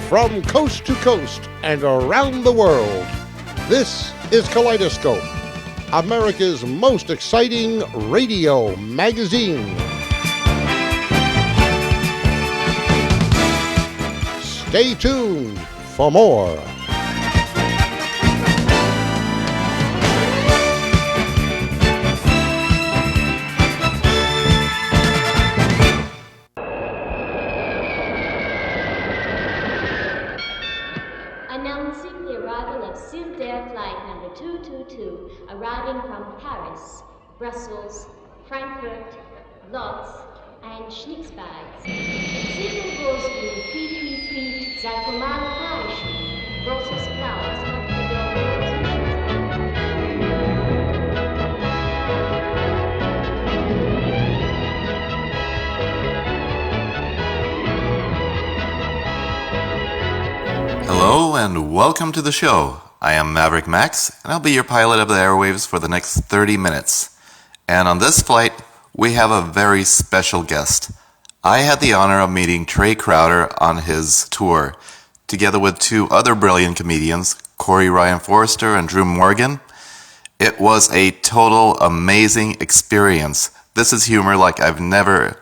From coast to coast and around the world, this is Kaleidoscope, America's most exciting radio magazine. Stay tuned for more. Announcing the arrival of Silk Air Flight number 222, arriving from Paris, Brussels, Frankfurt, Lodz, and Schnitzberg. Signal goes to 333 Zalcomal Parish, Brussels Flowers, Hello and welcome to the show. I am Maverick Max and I'll be your pilot of the airwaves for the next 30 minutes. And on this flight, we have a very special guest. I had the honor of meeting Trae Crowder on his tour, together with two other brilliant comedians, Corey Ryan Forrester and Drew Morgan. It was a total amazing experience. This is humor like I've never,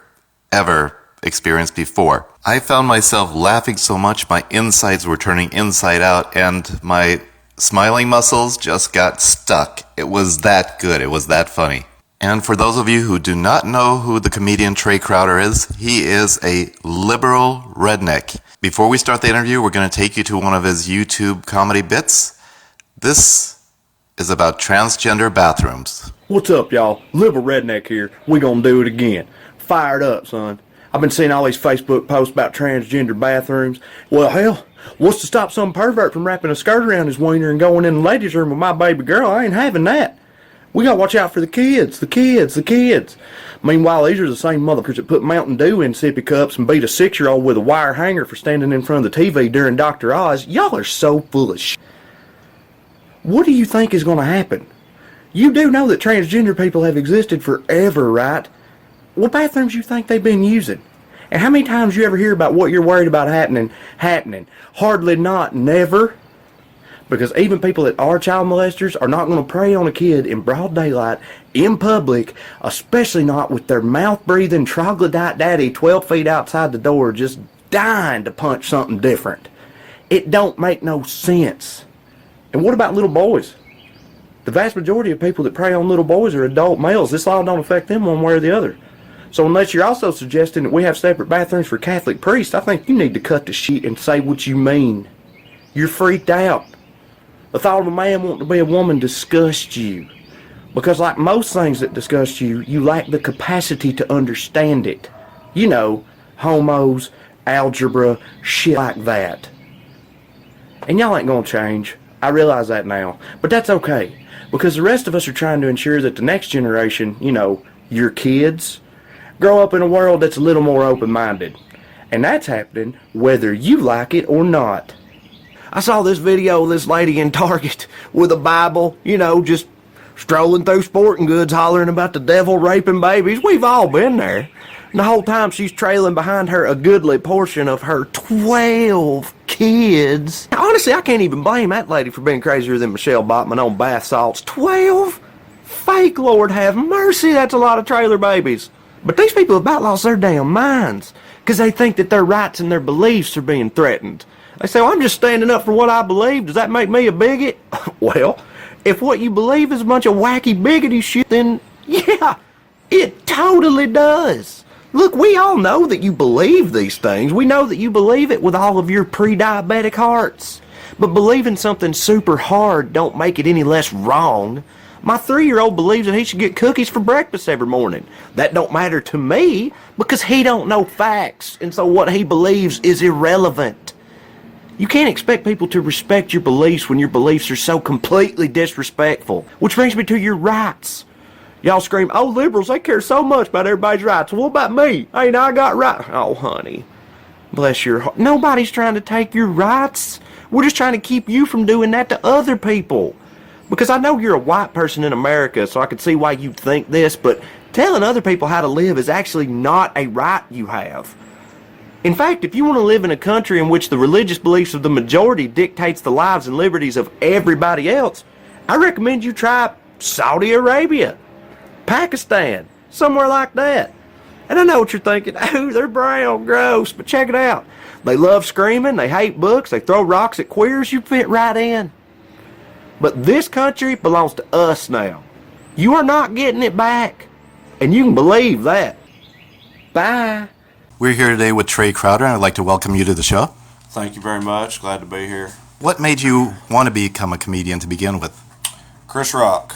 ever experienced before. I found myself laughing so much my insides were turning inside out and my smiling muscles just got stuck. It was that good. It was that funny. And for those of you who do not know who the comedian Trae Crowder is, he is a liberal redneck. Before we start the interview, we're going to take you to one of his YouTube comedy bits. This is about transgender bathrooms. What's up, y'all? Liberal redneck here. We gonna do it again. Fired up, son. I've been seeing all these Facebook posts about transgender bathrooms. Well, hell, what's to stop some pervert from wrapping a skirt around his wiener and going in the ladies' room with my baby girl? I ain't having that. We gotta watch out for the kids. Meanwhile, these are the same motherfuckers that put Mountain Dew in sippy cups and beat a 6-year-old with a wire hanger for standing in front of the TV during Dr. Oz. Y'all are so full of shit. What do you think is gonna happen? You do know that transgender people have existed forever, right? What bathrooms you think they've been using? And how many times you ever hear about what you're worried about happening? Hardly not, never. Because even people that are child molesters are not going to prey on a kid in broad daylight, in public, especially not with their mouth-breathing troglodyte daddy 12 feet outside the door just dying to punch something different. It don't make no sense. And what about little boys? The vast majority of people that prey on little boys are adult males. This law don't affect them one way or the other. So unless you're also suggesting that we have separate bathrooms for Catholic priests, I think you need to cut the shit and say what you mean. You're freaked out. The thought of a man wanting to be a woman disgusts you. Because like most things that disgust you, you lack the capacity to understand it. You know, homos, algebra, shit like that. And y'all ain't gonna change. I realize that now. But that's okay. Because the rest of us are trying to ensure that the next generation, you know, your kids, grow up in a world that's a little more open-minded. And that's happening whether you like it or not. I saw this video of this lady in Target with a Bible, you know, just strolling through sporting goods hollering about the devil raping babies. We've all been there. And the whole time she's trailing behind her a goodly portion of her 12 kids. Now, honestly, I can't even blame that lady for being crazier than Michelle Bachmann on bath salts. 12? Fake, Lord have mercy, that's a lot of trailer babies. But these people have about lost their damn minds because they think that their rights and their beliefs are being threatened. They say, well, I'm just standing up for what I believe. Does that make me a bigot? Well, if what you believe is a bunch of wacky biggity shit, then yeah, it totally does. Look, we all know that you believe these things. We know that you believe it with all of your pre-diabetic hearts. But believing something super hard don't make it any less wrong. My 3-year-old believes that he should get cookies for breakfast every morning. That don't matter to me because he don't know facts, and so what he believes is irrelevant. You can't expect people to respect your beliefs when your beliefs are so completely disrespectful. Which brings me to your rights. Y'all scream, oh, liberals, they care so much about everybody's rights. Well, what about me? Ain't I got rights? Oh, honey, bless your heart. Nobody's trying to take your rights. We're just trying to keep you from doing that to other people. Because I know you're a white person in America, so I can see why you'd think this, but telling other people how to live is actually not a right you have. In fact, if you want to live in a country in which the religious beliefs of the majority dictates the lives and liberties of everybody else, I recommend you try Saudi Arabia, Pakistan, somewhere like that. And I know what you're thinking, oh, they're brown, gross, but check it out. They love screaming, they hate books, they throw rocks at queers, you fit right in. But this country belongs to us now. You are not getting it back. And you can believe that. Bye. We're here today with Trae Crowder, and I'd like to welcome you to the show. Thank you very much. Glad to be here. What made you want to become a comedian to begin with? Chris Rock.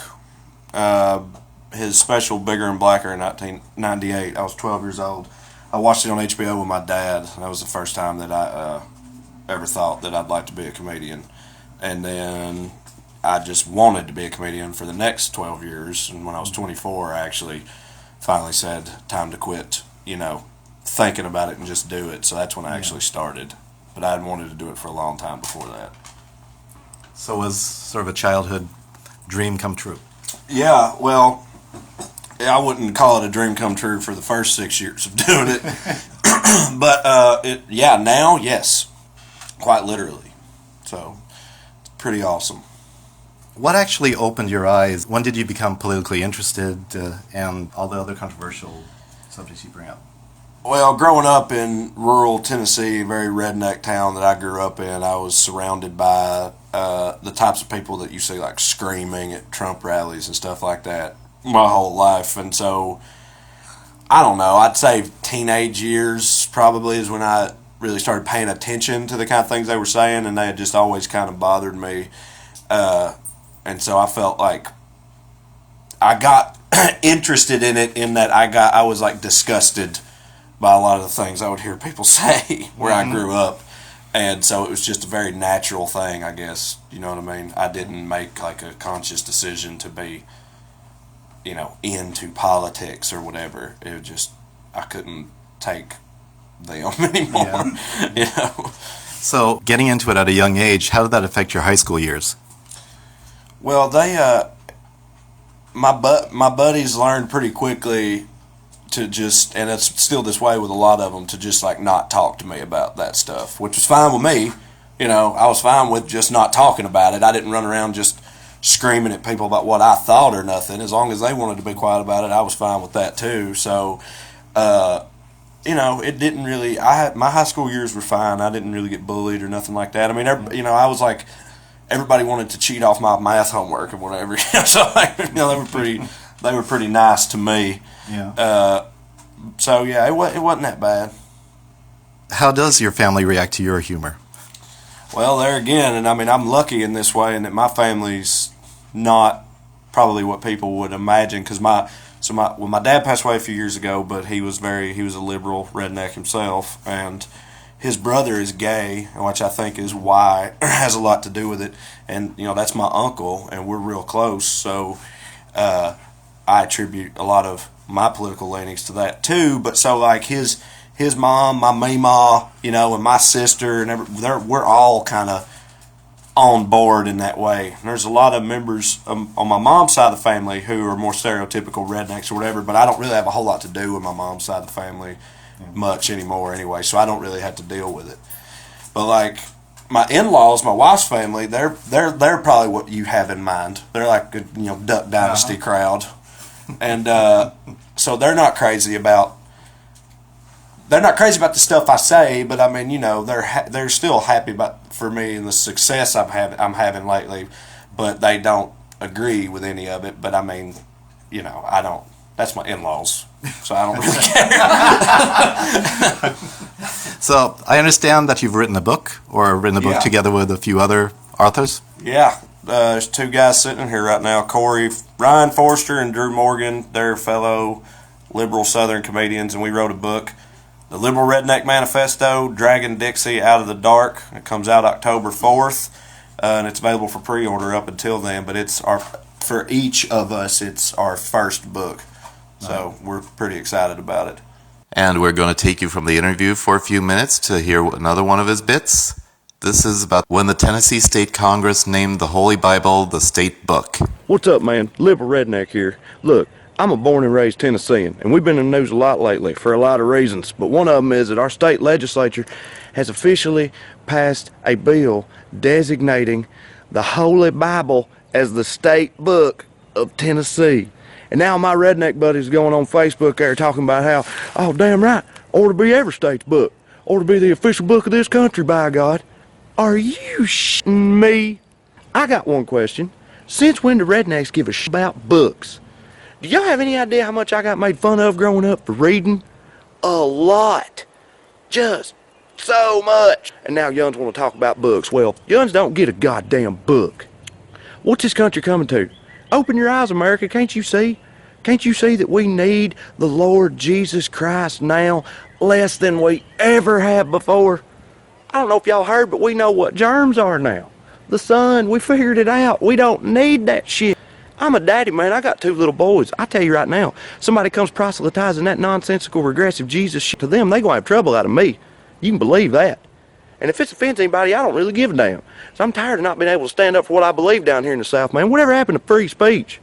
His special Bigger and Blacker in 1998. I was 12 years old. I watched it on HBO with my dad. That was the first time that I ever thought that I'd like to be a comedian. And then I just wanted to be a comedian for the next 12 years. And when I was 24, I actually finally said, time to quit, thinking about it and just do it. So that's when I actually started. But I had wanted to do it for a long time before that. So it was sort of a childhood dream come true. Yeah, well, I wouldn't call it a dream come true for the first 6 years of doing it. But, now, yes, quite literally. So it's pretty awesome. What actually opened your eyes? When did you become politically interested and all the other controversial subjects you bring up? Well, growing up in rural Tennessee, a very redneck town that I grew up in, I was surrounded by the types of people that you see like screaming at Trump rallies and stuff like that my whole life. And so, I don't know, I'd say teenage years probably is when I really started paying attention to the kind of things they were saying, and they had just always kind of bothered me. And so I felt like I got interested in it in that I was like disgusted by a lot of the things I would hear people say where I grew up. And so it was just a very natural thing, I guess. You know what I mean? I didn't make like a conscious decision to be, into politics or whatever. It was just, I couldn't take them anymore. Yeah. So getting into it at a young age, how did that affect your high school years? Well, my buddies learned pretty quickly to just, and it's still this way with a lot of them, to just like not talk to me about that stuff, which was fine with me. I was fine with just not talking about it. I didn't run around just screaming at people about what I thought or nothing. As long as they wanted to be quiet about it, I was fine with that too. So, it didn't really, my high school years were fine. I didn't really get bullied or nothing like that. I mean, I was like, everybody wanted to cheat off my math homework and whatever. So, they were pretty nice to me. Yeah. So yeah, it wasn't that bad. How does your family react to your humor? Well, there again, and I mean, I'm lucky in this way in that my family's not probably what people would imagine, because my dad passed away a few years ago, but he was a liberal redneck himself, and his brother is gay, which I think is why has a lot to do with it. And that's my uncle, and we're real close, so I attribute a lot of my political leanings to that too. But so like his mom, my meemaw, and my sister, and we're all kind of on board in that way. And there's a lot of members on my mom's side of the family who are more stereotypical rednecks or whatever, but I don't really have a whole lot to do with my mom's side of the family much anymore anyway, so I don't really have to deal with it. But like my in-laws, my wife's family, they're probably what you have in mind. They're like a Duck Dynasty crowd. And so they're not crazy about the stuff I say, but I mean, they're still happy for me and the success I'm having lately, but they don't agree with any of it. But I mean, I don't. That's my in-laws, so I don't really care. So I understand that you've written a book together with a few other authors. Yeah. There's two guys sitting here right now, Ryan Forster and Drew Morgan. They're fellow liberal Southern comedians, and we wrote a book, The Liberal Redneck Manifesto, Dragging Dixie Out of the Dark. It comes out October 4th, and it's available for pre-order up until then, but for each of us, it's our first book, so we're pretty excited about it. And we're going to take you from the interview for a few minutes to hear another one of his bits. This is about when the Tennessee State Congress named the Holy Bible the state book. What's up, man? Liberal Redneck here. Look, I'm a born and raised Tennessean, and we've been in the news a lot lately for a lot of reasons. But one of them is that our state legislature has officially passed a bill designating the Holy Bible as the state book of Tennessee. And now my redneck buddies going on Facebook there talking about how, oh, damn right, ought to be every state's book. Ought to be the official book of this country, by God. Are you shitting me? I got one question. Since when do rednecks give a shit about books? Do y'all have any idea how much I got made fun of growing up for reading? A lot. Just so much. And now young's want to talk about books. Well, young's don't get a goddamn book. What's this country coming to? Open your eyes, America. Can't you see? Can't you see that we need the Lord Jesus Christ now less than we ever have before? I don't know if y'all heard, but we know what germs are now. The sun, we figured it out. We don't need that shit. I'm a daddy, man. I got 2 little boys. I tell you right now, somebody comes proselytizing that nonsensical regressive Jesus shit to them, they gonna have trouble out of me. You can believe that. And if it offends anybody, I don't really give a damn. So I'm tired of not being able to stand up for what I believe down here in the South, man. Whatever happened to free speech?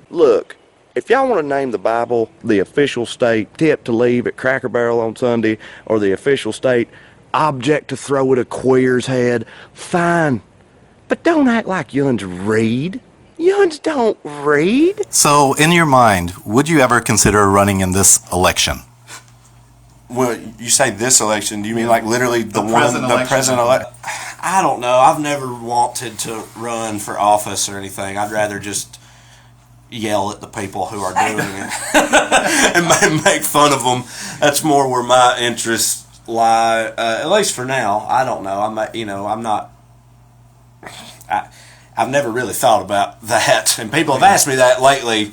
Look, if y'all want to name the Bible the official state tip to leave at Cracker Barrel on Sunday, or the official state object to throw at a queer's head, fine. But don't act like yuns read. Yuns don't read. So, in your mind, would you ever consider running in this election? Well, you say this election, do you mean like literally the president election? I don't know. I've never wanted to run for office or anything. I'd rather just yell at the people who are doing it and make fun of them. That's more where my interests lie. At least for now. I don't know. I've never really thought about that, and people have asked me that lately,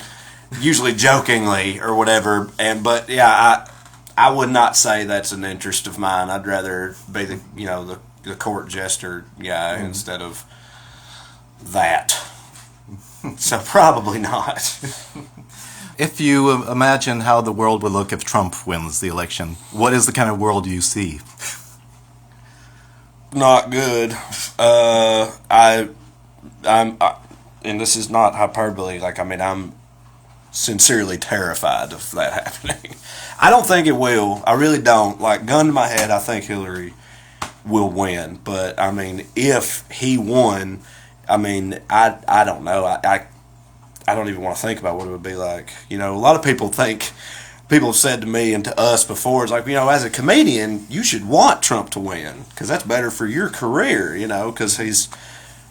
usually jokingly or whatever. But yeah, I would not say that's an interest of mine. I'd rather be the court jester guy instead of that. So probably not. If you imagine how the world would look if Trump wins the election, what is the kind of world you see? Not good. And this is not hyperbole. I'm sincerely terrified of that happening. I don't think it will. I really don't. Gun to my head, I think Hillary will win. But if he won, I don't know. I don't even want to think about what it would be like. A lot of people have said to me and to us before, it's as a comedian, you should want Trump to win because that's better for your career, because he's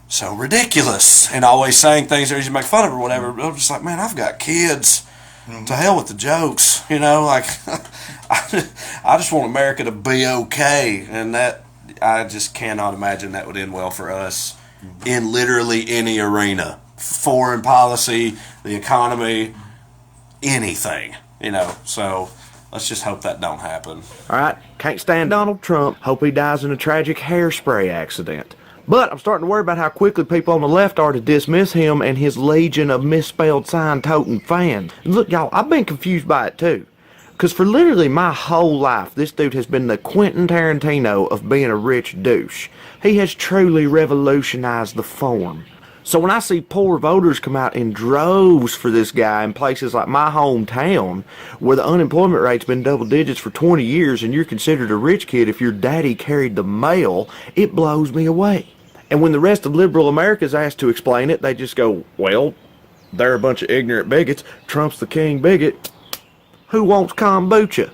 so ridiculous and always saying things that you make fun of or whatever. But I'm just like, man, I've got kids. To hell with the jokes, I just want America to be okay, and that I just cannot imagine that would end well for us in literally any arena. Foreign policy, the economy, anything, so let's just hope that don't happen. Alright, can't stand Donald Trump. Hope he dies in a tragic hairspray accident. But I'm starting to worry about how quickly people on the left are to dismiss him and his legion of misspelled sign-toting fans. And look, y'all, I've been confused by it too. Because for literally my whole life, this dude has been the Quentin Tarantino of being a rich douche. He has truly revolutionized the form. So when I see poor voters come out in droves for this guy in places like my hometown, where the unemployment rate's been double digits for 20 years and you're considered a rich kid if your daddy carried the mail, it blows me away. And when the rest of liberal America's asked to explain it, they just go, well, they're a bunch of ignorant bigots. Trump's the king bigot. Who wants kombucha?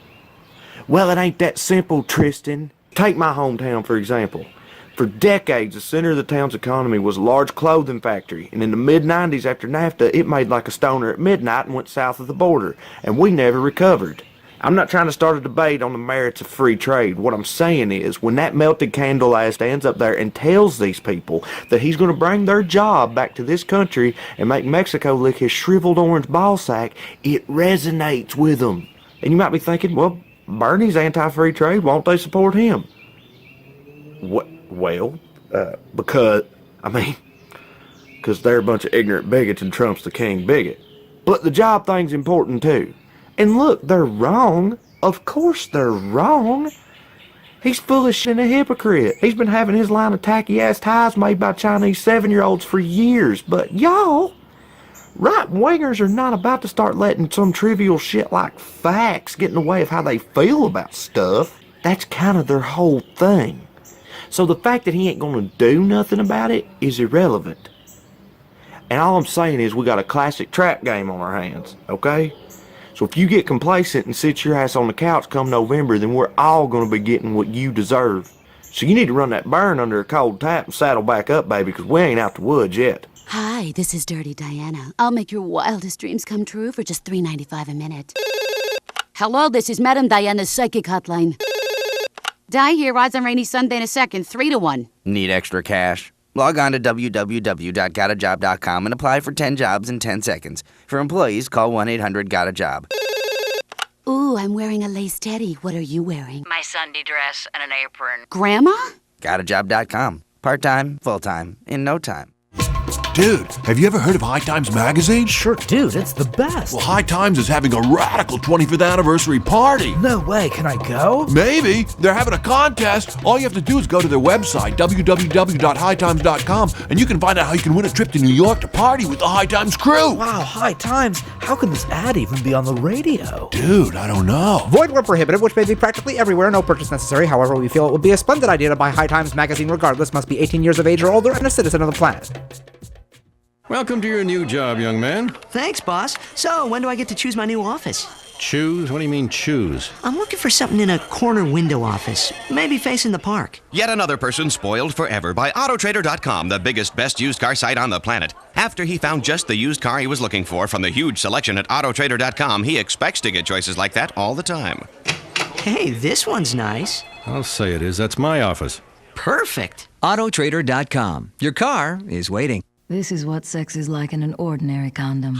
Well, it ain't that simple, Tristan. Take my hometown, for example. For decades, the center of the town's economy was a large clothing factory, and in the mid-90s after NAFTA, it made like a stoner at midnight and went south of the border, and we never recovered. I'm not trying to start a debate on the merits of free trade. What I'm saying is, when that melted candle ass stands up there and tells these people that he's going to bring their job back to this country and make Mexico lick his shriveled orange ball sack, it resonates with them. And you might be thinking, well, Bernie's anti-free trade, won't they support him? Because they're a bunch of ignorant bigots and Trump's the king bigot. But the job thing's important too. And look, they're wrong. Of course they're wrong. He's full of shit and a hypocrite. He's been having his line of tacky-ass ties made by Chinese 7-year-olds for years. But y'all, Right-wingers are not about to start letting some trivial shit like facts get in the way of how they feel about stuff. That's kind of their whole thing. So the fact that he ain't gonna do nothing about it is irrelevant. And all I'm saying is we got a classic trap game on our hands, okay? So if you get complacent and sit your ass on the couch come November, then we're all gonna be getting what you deserve. So you need to run that burn under a cold tap and saddle back up, baby, because we ain't out the woods yet. Hi, this is Dirty Diana. I'll make your wildest dreams come true for just $3.95 a minute. Hello, this is Madam Diana's psychic hotline. Di here, odds on rainy Sunday in a second, 3-1. Need extra cash? Log on to www.gotajob.com and apply for 10 jobs in 10 seconds. For employees, call 1-800-GOT-A-JOB. Ooh, I'm wearing a lace teddy. What are you wearing? My Sunday dress and an apron. Grandma? Gotajob.com. Part-time, full-time, in no time. Dude, have you ever heard of High Times Magazine? Sure, dude, it's the best. Well, High Times is having a radical 25th anniversary party. No way, can I go? Maybe. They're having a contest. All you have to do is go to their website, www.hightimes.com, and you can find out how you can win a trip to New York to party with the High Times crew. Wow, High Times? How can this ad even be on the radio? Dude, I don't know. Void where prohibited, which may be practically everywhere, no purchase necessary. However, we feel it would be a splendid idea to buy High Times Magazine regardless, must be 18 years of age or older and a citizen of the planet. Welcome to your new job, young man. Thanks, boss. So, when do I get to choose my new office? Choose? What do you mean, choose? I'm looking for something in a corner window office, maybe facing the park. Yet another person spoiled forever by Autotrader.com, the biggest, best used car site on the planet. After he found just the used car he was looking for from the huge selection at Autotrader.com, he expects to get choices like that all the time. Hey, this one's nice. I'll say it is. That's my office. Perfect. Autotrader.com. Your car is waiting. This is what sex is like in an ordinary condom.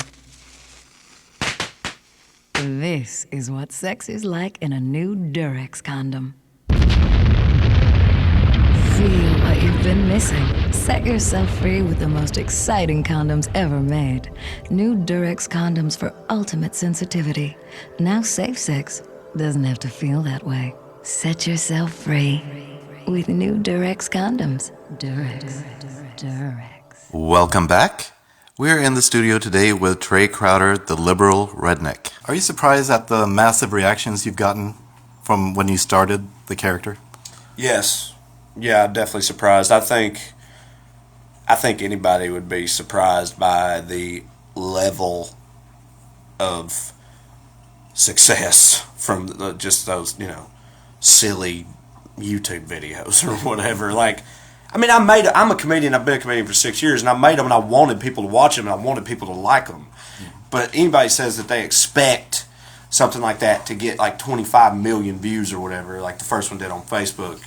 This is what sex is like in a new Durex condom. Feel what you've been missing. Set yourself free with the most exciting condoms ever made. New Durex condoms for ultimate sensitivity. Now safe sex doesn't have to feel that way. Set yourself free with new Durex condoms. Durex. Welcome back. We're in the studio today with Trae Crowder, the liberal redneck. Are you surprised at the massive reactions you've gotten from when you started the character? Yes. Yeah, definitely surprised. I think anybody would be surprised by the level of success from just those, silly YouTube videos or whatever. Like, I mean, I'm a comedian. I've been a comedian for 6 years, and I made them, and I wanted people to watch them, and I wanted people to like them. But anybody says that they expect something like that to get like 25 million views or whatever, like the first one did on Facebook,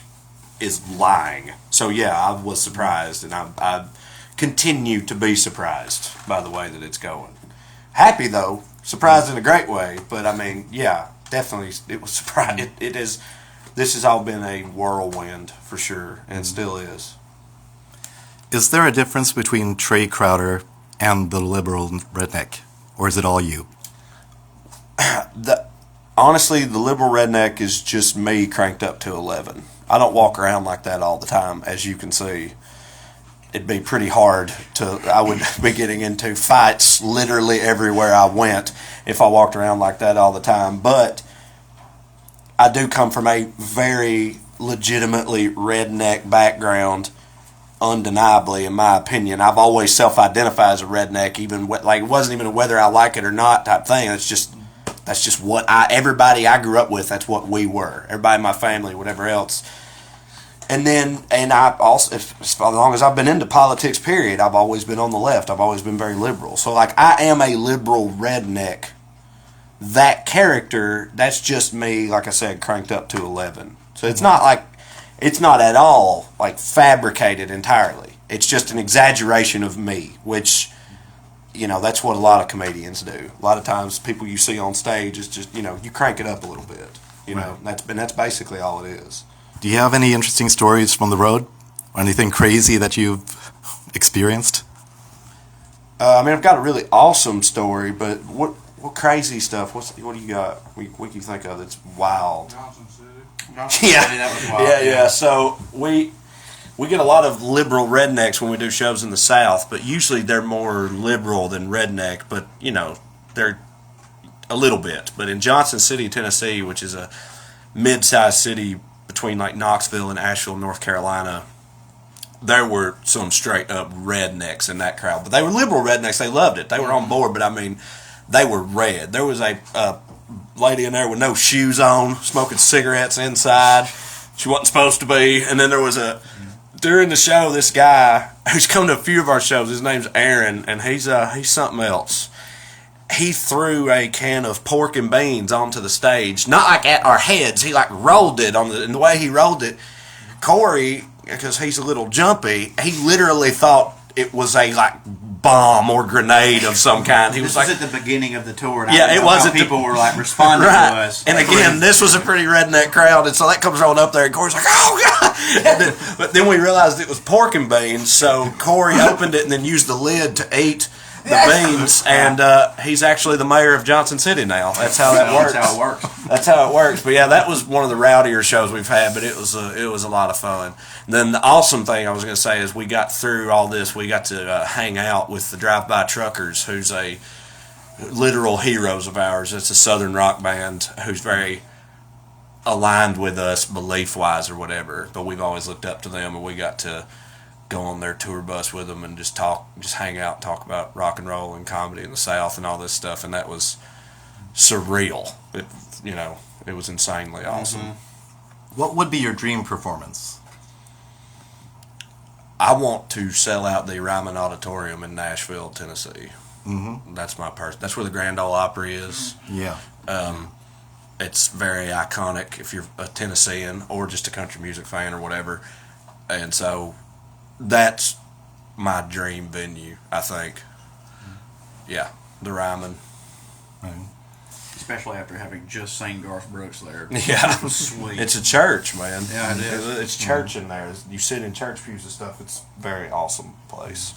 is lying. So yeah, I was surprised, and I continue to be surprised by the way that it's going. Happy though, surprised in a great way. But I mean, yeah, definitely it was surprising. It is. This has all been a whirlwind for sure, and still is. Is there a difference between Trae Crowder and the liberal redneck, or is it all you? Honestly, the liberal redneck is just me cranked up to 11. I don't walk around like that all the time, as you can see. It'd be pretty hard I would be getting into fights literally everywhere I went if I walked around like that all the time. But I do come from a very legitimately redneck background, undeniably, in my opinion. I've always self-identified as a redneck, even like it wasn't even a whether I like it or not type thing. That's just what everybody I grew up with. That's what we were. Everybody in my family, whatever else. And I also, as long as I've been into politics, period, I've always been on the left. I've always been very liberal. So like I am a liberal redneck. That character, that's just me, like I said, cranked up to 11. So it's not at all like fabricated entirely. It's just an exaggeration of me, which, that's what a lot of comedians do. A lot of times people you see on stage is just, you crank it up a little bit. Right. That's basically all it is. Do you have any interesting stories from the road? Or anything crazy that you've experienced? I've got a really awesome story, but what crazy stuff? What do you got? What can you think of that's wild? Johnson City, that was wild. Yeah. So we get a lot of liberal rednecks when we do shows in the South, but usually they're more liberal than redneck, but, you know, they're a little bit. But in Johnson City, Tennessee, which is a mid-sized city between like Knoxville and Asheville, North Carolina, there were some straight-up rednecks in that crowd. But they were liberal rednecks. They loved it. They were on board, but, I mean, they were red. There was a lady in there with no shoes on, smoking cigarettes inside. She wasn't supposed to be. And then there was during the show, this guy who's come to a few of our shows, his name's Aaron, and he's something else. He threw a can of pork and beans onto the stage, not like at our heads. He like rolled it and the way he rolled it, Corey, because he's a little jumpy, he literally thought it was a like bomb or grenade of some kind. He was like at the beginning of the tour. And it was. People were like responding right. to us. And again, this was a pretty redneck crowd, and so that comes rolling up there, and Corey's like, "Oh God!" But then we realized it was pork and beans, so Corey opened it and then used the lid to eat the beans, and he's actually the mayor of Johnson City now. That's how that works. That's how it works. That's how it works. But yeah, that was one of the rowdier shows we've had, but it was a lot of fun. And then the awesome thing I was going to say is we got through all this. We got to hang out with the Drive-By Truckers, who's a literal heroes of ours. It's a southern rock band who's very aligned with us belief-wise or whatever. But we've always looked up to them, and we got to go on their tour bus with them and just hang out and talk about rock and roll and comedy in the South and all this stuff, and that was surreal. It was insanely awesome. Mm-hmm. What would be your dream performance? I want to sell out the Ryman Auditorium in Nashville, Tennessee. Mm-hmm. That's my that's where the Grand Ole Opry is. Yeah. It's very iconic if you're a Tennessean or just a country music fan or whatever, and so that's my dream venue, I think. Yeah, the Ryman. Especially after having just seen Garth Brooks there. Yeah. Sweet. It's a church, man. Yeah, it is. It's church in there. You sit in church pews and stuff. It's a very awesome place.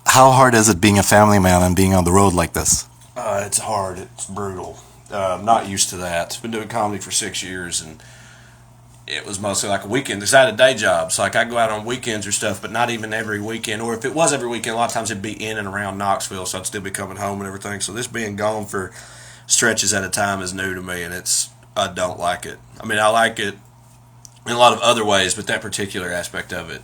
How hard is it being a family man and being on the road like this? It's hard. It's brutal. I'm not used to that. I've been doing comedy for 6 years, and it was mostly like a weekend. Because I had a day job, so like I go out on weekends or stuff, but not even every weekend. Or if it was every weekend, a lot of times it'd be in and around Knoxville, so I'd still be coming home and everything. So this being gone for stretches at a time is new to me, and I don't like it. I mean, I like it in a lot of other ways, but that particular aspect of it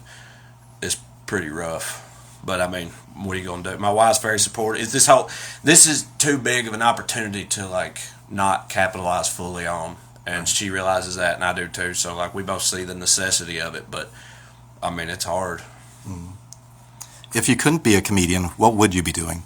is pretty rough. But I mean, what are you gonna do? My wife's very supportive. This is too big of an opportunity to like not capitalize fully on, and she realizes that, and I do too. So like we both see the necessity of it, but I mean, it's hard. If you couldn't be a comedian, what would you be doing?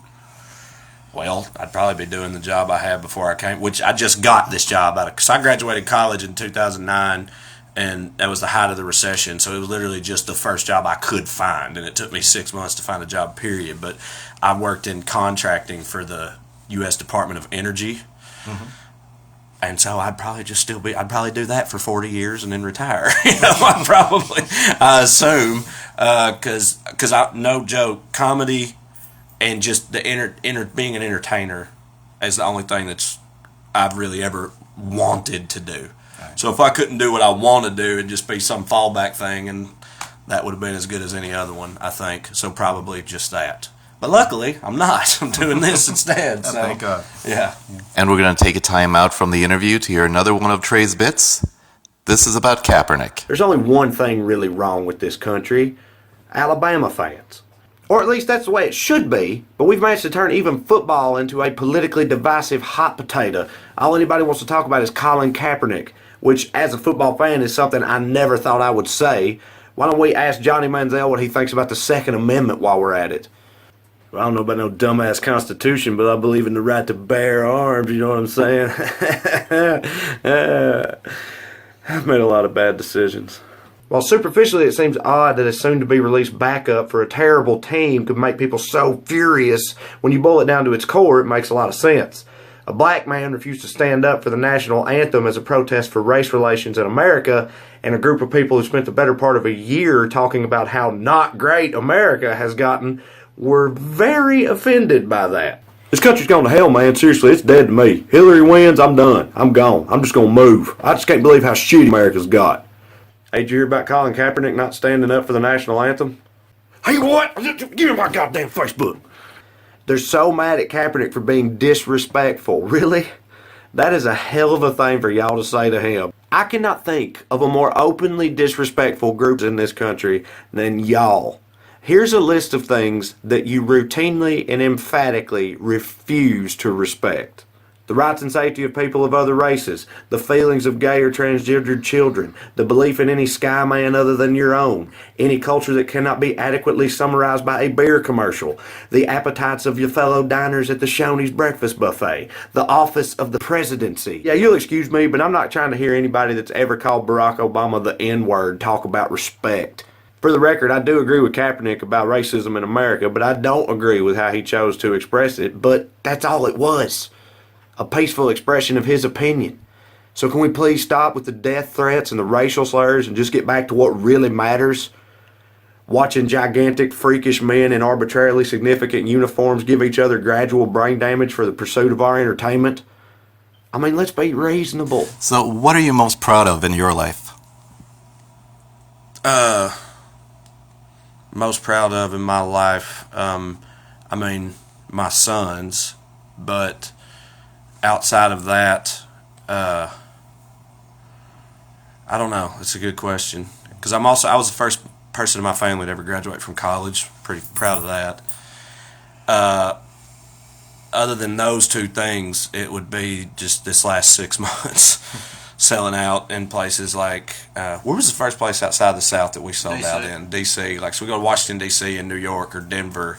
Well, I'd probably be doing the job I had before I came, which I just got this job out of, because I graduated college in 2009, and that was the height of the recession, so it was literally just the first job I could find, and it took me 6 months to find a job, period. But I worked in contracting for the U.S. Department of Energy, and so I'd probably I'd probably do that for 40 years and then retire. I assume, because no joke, comedy and just the being an entertainer is the only thing I've really ever wanted to do. Right. So if I couldn't do what I want to do, it'd just be some fallback thing, and that would have been as good as any other one, I think. So probably just that. But luckily, I'm not. I'm doing this instead. So, thank God. Yeah. And we're going to take a time out from the interview to hear another one of Trae's bits. This is about Kaepernick. There's only one thing really wrong with this country: Alabama fans. Or at least that's the way it should be, but we've managed to turn even football into a politically divisive hot potato. All anybody wants to talk about is Colin Kaepernick, which as a football fan is something I never thought I would say. Why don't we ask Johnny Manziel what he thinks about the Second Amendment while we're at it? Well, I don't know about no dumbass Constitution, but I believe in the right to bear arms, you know what I'm saying? I've made a lot of bad decisions. While superficially it seems odd that a soon-to-be-released backup for a terrible team could make people so furious, when you boil it down to its core, it makes a lot of sense. A black man refused to stand up for the national anthem as a protest for race relations in America, and a group of people who spent the better part of a year talking about how not great America has gotten were very offended by that. This country's gone to hell, man. Seriously, it's dead to me. Hillary wins, I'm done. I'm gone. I'm just going to move. I just can't believe how shitty America's got. Hey, did you hear about Colin Kaepernick not standing up for the national anthem? Hey, what? Give me my goddamn Facebook. They're so mad at Kaepernick for being disrespectful. Really? That is a hell of a thing for y'all to say to him. I cannot think of a more openly disrespectful group in this country than y'all. Here's a list of things that you routinely and emphatically refuse to respect. The rights and safety of people of other races, the feelings of gay or transgendered children, the belief in any sky man other than your own, any culture that cannot be adequately summarized by a beer commercial, the appetites of your fellow diners at the Shoney's breakfast buffet, the office of the presidency. Yeah, you'll excuse me, but I'm not trying to hear anybody that's ever called Barack Obama the N-word talk about respect. For the record, I do agree with Kaepernick about racism in America, but I don't agree with how he chose to express it, but that's all it was. A peaceful expression of his opinion. So can we please stop with the death threats and the racial slurs and just get back to what really matters? Watching gigantic, freakish men in arbitrarily significant uniforms give each other gradual brain damage for the pursuit of our entertainment? I mean, let's be reasonable. So what are you most proud of in your life? Most proud of in my life, my sons, but outside of that, I don't know. It's a good question. Because I was the first person in my family to ever graduate from college. Pretty proud of that. Other than those two things, it would be just this last 6 months selling out in places like, where was the first place outside the South that we sold DC. out in? D.C. Like, so we go to Washington, D.C. and New York or Denver,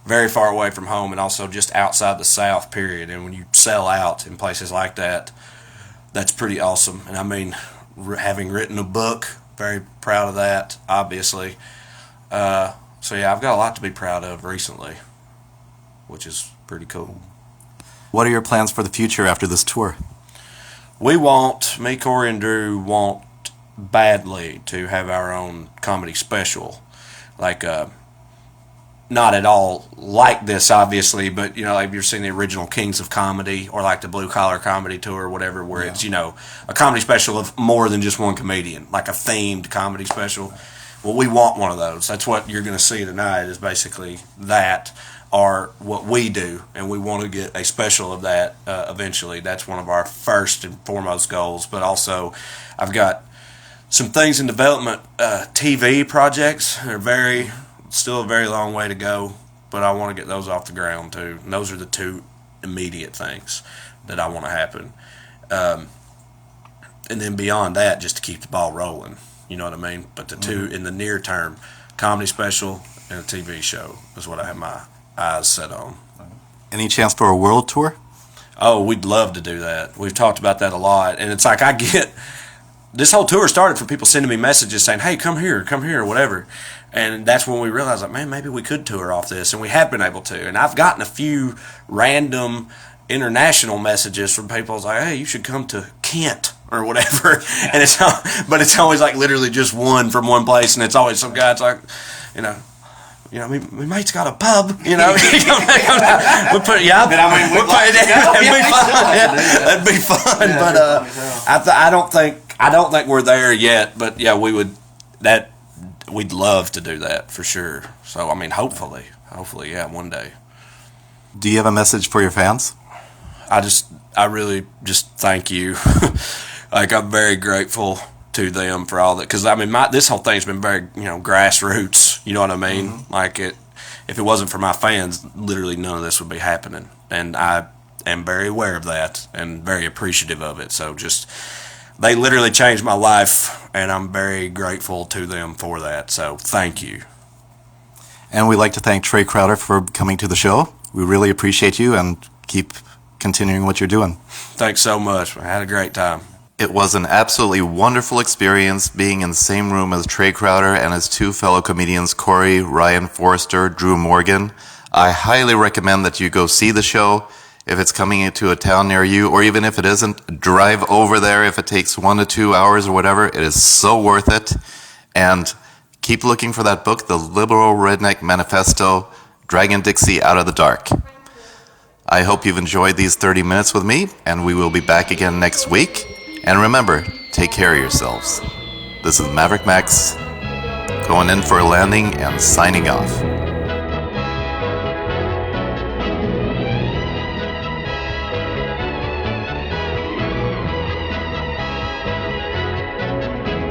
very far away from home, and also just outside the South, period. And when you sell out in places like that, that's pretty awesome. And I mean, having written a book, very proud of that, obviously. So yeah, I've got a lot to be proud of recently, which is pretty cool. What are your plans for the future after this tour? Me, Corey, and Drew want badly to have our own comedy special. Like, not at all like this, obviously, but, you know, like you've seen the original Kings of Comedy or like the Blue Collar Comedy Tour or whatever, where it's, you know, a comedy special of more than just one comedian, like a themed comedy special. Well, we want one of those. That's what you're going to see tonight is basically that, or what we do, and we want to get a special of that eventually. That's one of our first and foremost goals, but also I've got some things in development, TV projects. They're still a very long way to go, but I want to get those off the ground too. And those are the two immediate things that I want to happen. And then beyond that, just to keep the ball rolling. You know what I mean? But the two in the near term, comedy special and a TV show is what I have my eyes set on. Any chance for a world tour? Oh, we'd love to do that. We've talked about that a lot. And it's like this whole tour started from people sending me messages saying, hey, come here, whatever. And that's when we realized, like, man, maybe we could tour off this. And we have been able to. And I've gotten a few random international messages from people like, hey, you should come to Kent or whatever. And but it's always like literally just one from one place. And it's always some guy, it's like, you know, my mate's got a pub, you know. We'll put, yeah, but I mean, that'd be fun. But I don't think we're there yet. But yeah, we'd love to do that for sure. So I mean, hopefully, yeah, one day. Do you have a message for your fans? I really just thank you. Like, I'm very grateful to them for all that, because I mean, this whole thing's been very, you know, grassroots. You know what I mean? Mm-hmm. Like, if it wasn't for my fans, literally none of this would be happening, and I am very aware of that and very appreciative of it. So they literally changed my life, and I'm very grateful to them for that. So thank you. And we'd like to thank Trae Crowder for coming to the show. We really appreciate you, and keep continuing what you're doing. Thanks so much. I had a great time. It was an absolutely wonderful experience being in the same room as Trae Crowder and his two fellow comedians, Corey, Ryan Forrester, Drew Morgan. I highly recommend that you go see the show. If it's coming into a town near you, or even if it isn't, drive over there if it takes 1 to 2 hours or whatever. It is so worth it. And keep looking for that book, The Liberal Redneck Manifesto, Dragging Dixie Out of the Dark. I hope you've enjoyed these 30 minutes with me, and we will be back again next week. And remember, take care of yourselves. This is Maverick Max going in for a landing and signing off.